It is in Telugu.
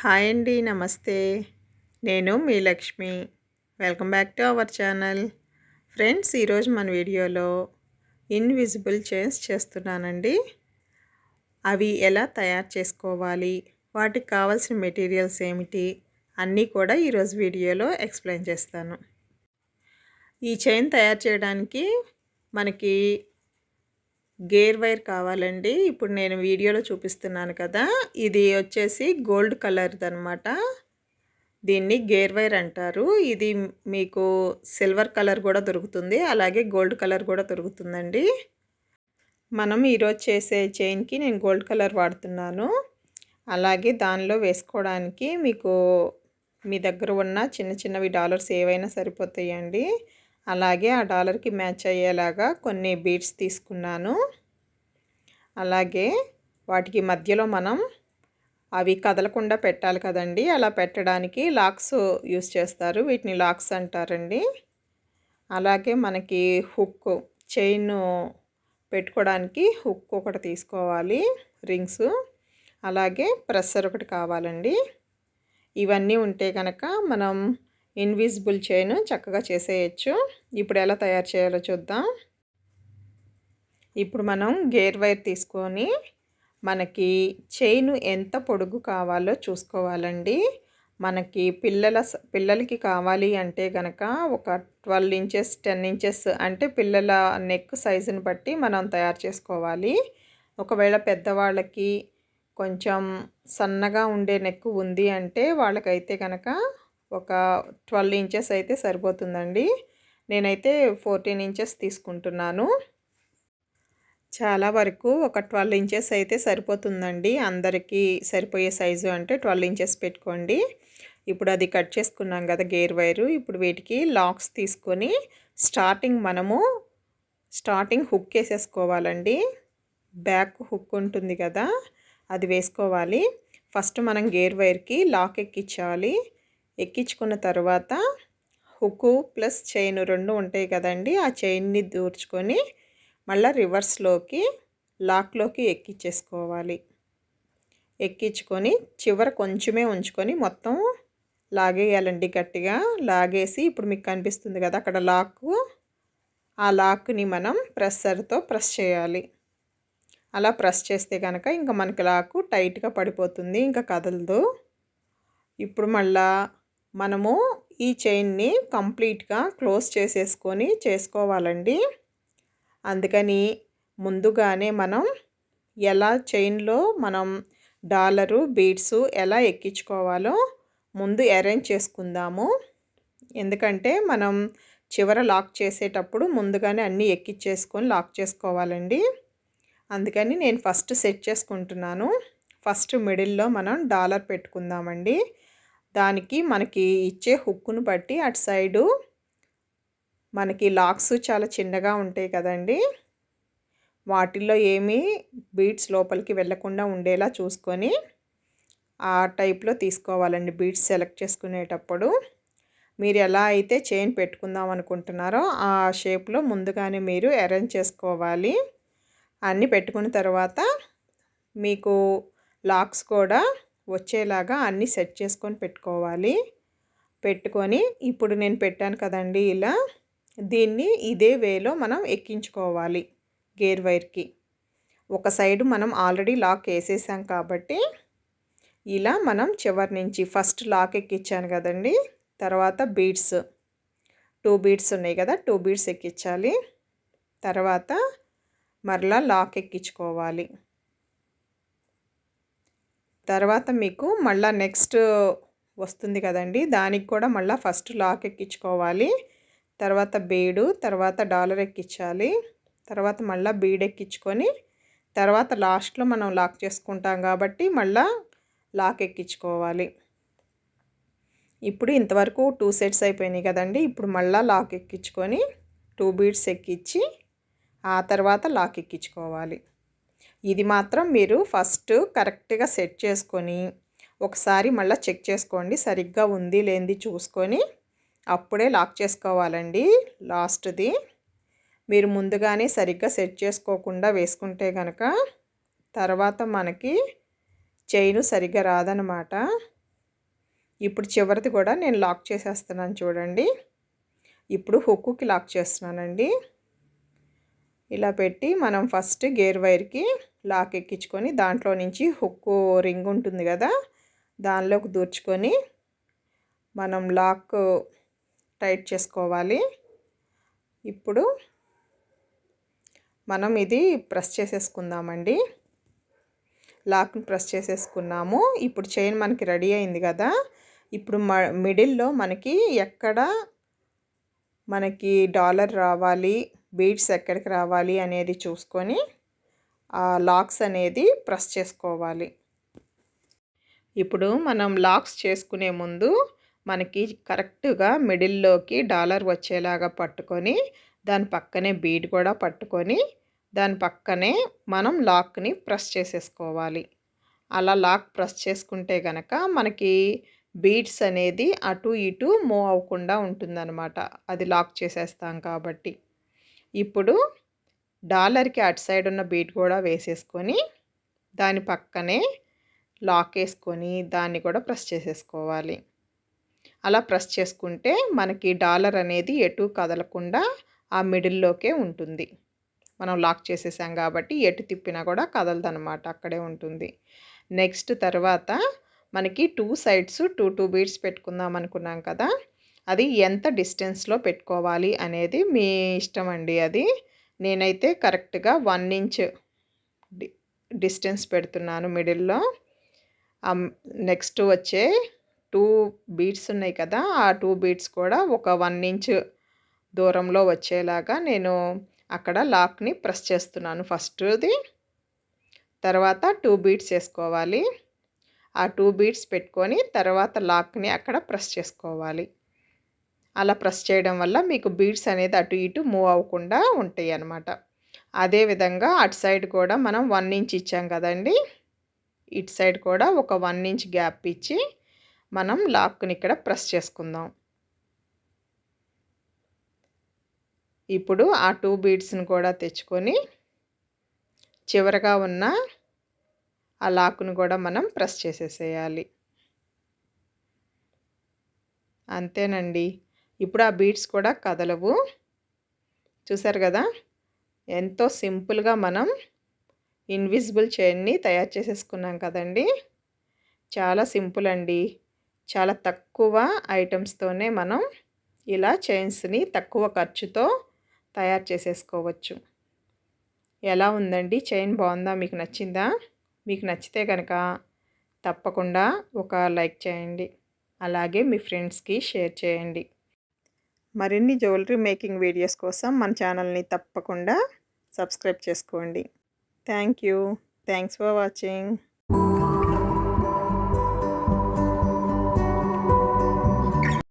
హాయ్ అండి. నమస్తే. నేను మీ Lakshmi. Welcome back to our channel. Friends, ఈరోజు మన వీడియోలో ఇన్విజిబుల్ చైన్స్ చేస్తున్నానండి. అవి ఎలా తయారు చేసుకోవాలి, వాటికి కావాల్సిన మెటీరియల్స్ ఏమిటి అన్నీ కూడా ఈరోజు వీడియోలో ఎక్స్ప్లెయిన్ చేస్తాను. ఈ చైన్ తయారు చేయడానికి మనకి గేర్ వైర్ కావాలండి. ఇప్పుడు నేను వీడియోలో చూపిస్తున్నాను కదా, ఇది వచ్చేసి గోల్డ్ కలర్ది అనమాట. దీన్ని గేర్ వైర్ అంటారు. ఇది మీకు సిల్వర్ కలర్ కూడా దొరుకుతుంది, అలాగే గోల్డ్ కలర్ కూడా దొరుకుతుందండి. మనం ఈరోజు చేసే చైన్కి నేను గోల్డ్ కలర్ వాడుతున్నాను. అలాగే దానిలో వేసుకోవడానికి మీకు మీ దగ్గర ఉన్న చిన్న చిన్నవి డాలర్స్ ఏవైనా సరిపోతాయండి. అలాగే ఆ డాలర్కి మ్యాచ్ అయ్యేలాగా కొన్ని బీడ్స్ తీసుకున్నాను. అలాగే వాటికి మధ్యలో మనం అవి కదలకుండా పెట్టాలి కదండి, అలా పెట్టడానికి లాక్స్ యూస్ చేస్తారు. వీటిని లాక్స్ అంటారండి. అలాగే మనకి హుక్, చైన్ పెట్టుకోవడానికి హుక్ ఒకటి తీసుకోవాలి, రింగ్స్. అలాగే ప్రెస్సర్ ఒకటి కావాలండి. ఇవన్నీ ఉంటే కనుక మనం ఇన్విజిబుల్ చైన్ చక్కగా చేసేయచ్చు. ఇప్పుడు ఎలా తయారు చేయాలో చూద్దాం. ఇప్పుడు మనం గేర్ వైర్ తీసుకొని మనకి చైన్ ఎంత పొడుగు కావాలో చూసుకోవాలండి. మనకి పిల్లలకి కావాలి అంటే కనుక ఒక 12 ఇంచెస్ 10 ఇంచెస్ అంటే పిల్లల నెక్ సైజుని బట్టి మనం తయారు చేసుకోవాలి. ఒకవేళ పెద్దవాళ్ళకి కొంచెం సన్నగా ఉండే నెక్ ఉంది అంటే వాళ్ళకైతే కనుక ఒక 12 ఇంచెస్ అయితే సరిపోతుందండి. నేనైతే 14 ఇంచెస్ తీసుకుంటున్నాను. చాలా వరకు ఒక 12 ఇంచెస్ అయితే సరిపోతుందండి. అందరికీ సరిపోయే సైజు అంటే 12 ఇంచెస్ పెట్టుకోండి. ఇప్పుడు అది కట్ చేసుకున్నాం కదా గేర్ వైరు. ఇప్పుడు వీటికి లాక్స్ తీసుకొని స్టార్టింగ్ హుక్ వేసేసుకోవాలండి. బ్యాక్ హుక్ ఉంటుంది కదా, అది వేసుకోవాలి. ఫస్ట్ మనం గేర్ వైర్కి లాక్ ఎక్కించాలి. ఎక్కించుకున్న తర్వాత హుక్ ప్లస్ చైన్ రెండు ఉంటాయి కదండి, ఆ చైన్ని దూర్చుకొని మళ్ళీ రివర్స్లోకి లాక్లోకి ఎక్కించేసుకోవాలి. ఎక్కించుకొని చివర కొంచెమే ఉంచుకొని మొత్తం లాగేయాలండి. గట్టిగా లాగేసి ఇప్పుడు మీకు కనిపిస్తుంది కదా అక్కడ లాక్, ఆ లాక్ని మనం ప్రెస్సర్తో ప్రెస్ చేయాలి. అలా ప్రెస్ చేస్తే కనుక ఇంకా మనకి లాక్ టైట్గా పడిపోతుంది, ఇంకా కదలదు. ఇప్పుడు మళ్ళా మనము ఈ చైన్ని కంప్లీట్గా క్లోజ్ చేసుకోవాలండి. అందుకని ముందుగానే మనం ఎలా చైన్లో మనం డాలరు బీడ్స్ ఎలా ఎక్కించుకోవాలో ముందు అరేంజ్ చేసుకుందాము. ఎందుకంటే మనం చివర లాక్ చేసేటప్పుడు ముందుగానే అన్నీ ఎక్కించేసుకొని లాక్ చేసుకోవాలండి. అందుకని నేను ఫస్ట్ సెట్ చేసుకుంటున్నాను. ఫస్ట్ మిడిల్లో మనం డాలర్ పెట్టుకుందామండి. దానికి మనకి ఇచ్చే హుక్కును బట్టి అటు సైడు మనకి లాక్స్ చాలా చిన్నగా ఉంటాయి కదండి, వాటిల్లో ఏమీ బీడ్స్ లోపలికి వెళ్ళకుండా ఉండేలా చూసుకొని ఆ టైప్లో తీసుకోవాలండి. బీడ్స్ సెలెక్ట్ చేసుకునేటప్పుడు మీరు ఎలా అయితే చైన్ పెట్టుకుందాం అనుకుంటున్నారో ఆ షేప్లో ముందుగానే మీరు అరేంజ్ చేసుకోవాలి. అన్నీ పెట్టుకున్న తర్వాత మీకు లాక్స్ కూడా వచ్చేలాగా అన్నీ సెట్ చేసుకొని పెట్టుకోవాలి. పెట్టుకొని ఇప్పుడు నేను పెట్టాను కదండి ఇలా, దీన్ని ఇదే వేలో మనం ఎక్కించుకోవాలి. గేర్ వైర్కి ఒక సైడు మనం ఆల్రెడీ లాక్ వేసేసాం కాబట్టి ఇలా మనం చివరి నుంచి ఫస్ట్ లాక్ ఎక్కించాను కదండి, తర్వాత బీడ్స్ 2 బీడ్స్ ఉన్నాయి కదా, 2 బీడ్స్ ఎక్కించాలి. తర్వాత మరలా లాక్ ఎక్కించుకోవాలి. తర్వాత మీకు మళ్ళీ నెక్స్ట్ వస్తుంది కదండి, దానికి కూడా మళ్ళీ ఫస్ట్ లాక్ ఎక్కించుకోవాలి. తర్వాత బీడు, తర్వాత డాలర్ ఎక్కించాలి. తర్వాత మళ్ళీ బీడ్ ఎక్కించుకొని తర్వాత లాస్ట్లో మనం లాక్ చేసుకుంటాం కాబట్టి మళ్ళీ లాక్ ఎక్కించుకోవాలి. ఇప్పుడు ఇంతవరకు 2 సెట్స్ అయిపోయినాయి కదండి. ఇప్పుడు మళ్ళీ లాక్ ఎక్కించుకొని 2 బీడ్స్ ఎక్కించి ఆ తర్వాత లాక్ ఎక్కించుకోవాలి. ఇది మాత్రం మీరు ఫస్ట్ కరెక్ట్గా సెట్ చేసుకొని ఒకసారి మళ్ళీ చెక్ చేసుకోండి, సరిగ్గా ఉంది లేనిది చూసుకొని అప్పుడే లాక్ చేసుకోవాలండి. లాస్ట్ది మీరు ముందుగానే సరిగ్గా సెట్ చేసుకోకుండా వేసుకుంటే కనుక తర్వాత మనకి చైను సరిగ్గా రాదనమాట. ఇప్పుడు చివరిది కూడా నేను లాక్ చేసేస్తున్నాను చూడండి. ఇప్పుడు హుక్కుకి లాక్ చేస్తున్నానండి. ఇలా పెట్టి మనం ఫస్ట్ గేర్ వైర్కి లాక్ ఎక్కించుకొని దాంట్లో నుంచి హుక్కు రింగ్ ఉంటుంది కదా, దానిలోకి దూర్చుకొని మనం లాక్ టైట్ చేసుకోవాలి. ఇప్పుడు మనం ఇది ప్రెస్ చేసేసుకుందామండి. లాక్ని ప్రెస్ చేసేసుకున్నాము. ఇప్పుడు చైన్ మనకి రెడీ అయింది కదా. ఇప్పుడు మిడిల్లో మనకి ఎక్కడ మనకి డాలర్ రావాలి, బీడ్స్ ఎక్కడికి రావాలి అనేది చూసుకొని ఆ లాక్స్ అనేది ప్రెస్ చేసుకోవాలి. ఇప్పుడు మనం లాక్స్ చేసుకునే ముందు మనకి కరెక్ట్గా మిడిల్లోకి డాలర్ వచ్చేలాగా పట్టుకొని దాని పక్కనే బీడ్ కూడా పట్టుకొని దాని పక్కనే మనం లాక్ని ప్రెస్ చేసేసుకోవాలి. అలా లాక్ ప్రెస్ చేసుకుంటే కనుక మనకి బీడ్స్ అనేది అటు ఇటు మూవ్ అవ్వకుండా ఉంటుందన్నమాట, అది లాక్ చేసేస్తాం కాబట్టి. ఇప్పుడు డాలర్కి అటు సైడ్ ఉన్న బీడ్ కూడా వేసేసుకొని దాని పక్కనే లాక్ వేసుకొని దాన్ని కూడా ప్రెస్ చేసేసుకోవాలి. అలా ప్రెస్ చేసుకుంటే మనకి డాలర్ అనేది ఎటు కదలకుండా ఆ మిడిల్లోకే ఉంటుంది. మనం లాక్ చేసేసాం కాబట్టి ఎటు తిప్పినా కూడా కదలదనమాట, అక్కడే ఉంటుంది. నెక్స్ట్ తర్వాత మనకి 2 సైడ్స్ 2 బీడ్స్ పెట్టుకుందాం అనుకున్నాం కదా, అది ఎంత డిస్టెన్స్లో పెట్టుకోవాలి అనేది మీ ఇష్టం అండి. అది నేనైతే కరెక్ట్గా 1 ఇంచ్ డిస్టెన్స్ పెడుతున్నాను మిడిల్లో. నెక్స్ట్ వచ్చే 2 బీడ్స్ ఉన్నాయి కదా, ఆ 2 బీడ్స్ కూడా ఒక 1 ఇంచ్ దూరంలో వచ్చేలాగా నేను అక్కడ లాక్ని ప్రెస్ చేస్తున్నాను. ఫస్ట్ది తర్వాత 2 బీడ్స్ వేసుకోవాలి. ఆ 2 బీడ్స్ పెట్టుకొని తర్వాత లాక్ని అక్కడ ప్రెస్ చేసుకోవాలి. అలా ప్రెస్ చేయడం వల్ల మీకు బీడ్స్ అనేది అటు ఇటు మూవ్ అవ్వకుండా ఉంటాయి అన్నమాట. అదేవిధంగా అటు సైడ్ కూడా మనం 1 ఇంచ్ ఇచ్చాం కదండి, ఇటు సైడ్ కూడా ఒక 1 ఇంచ్ గ్యాప్ ఇచ్చి మనం లాక్ని ఇక్కడ ప్రెస్ చేసుకుందాం. ఇప్పుడు ఆ 2 బీడ్స్ని కూడా తెచ్చుకొని చివరగా ఉన్న ఆ లాక్ను కూడా మనం ప్రెస్ చేసేసేయాలి. అంతేనండి. ఇప్పుడు ఆ బీడ్స్ కూడా కదలవు. చూసారు కదా, ఎంతో సింపుల్గా మనం ఇన్విజిబుల్ చైన్ని తయారు చేసేసుకున్నాం కదండి. చాలా సింపుల్ అండి. చాలా తక్కువ ఐటమ్స్తోనే మనం ఇలా చైన్స్ని తక్కువ ఖర్చుతో తయారు చేసేసుకోవచ్చు. ఎలా ఉందండి చైన్? బాగుందా? మీకు నచ్చిందా? మీకు నచ్చితే కనుక తప్పకుండా ఒక లైక్ చేయండి, అలాగే మీ ఫ్రెండ్స్కి షేర్ చేయండి. మరిన్ని జ్యువెలరీ మేకింగ్ వీడియోస్ కోసం మన ఛానల్ని తప్పకుండా సబ్స్క్రైబ్ చేసుకోండి. Thank you. Thanks for watching.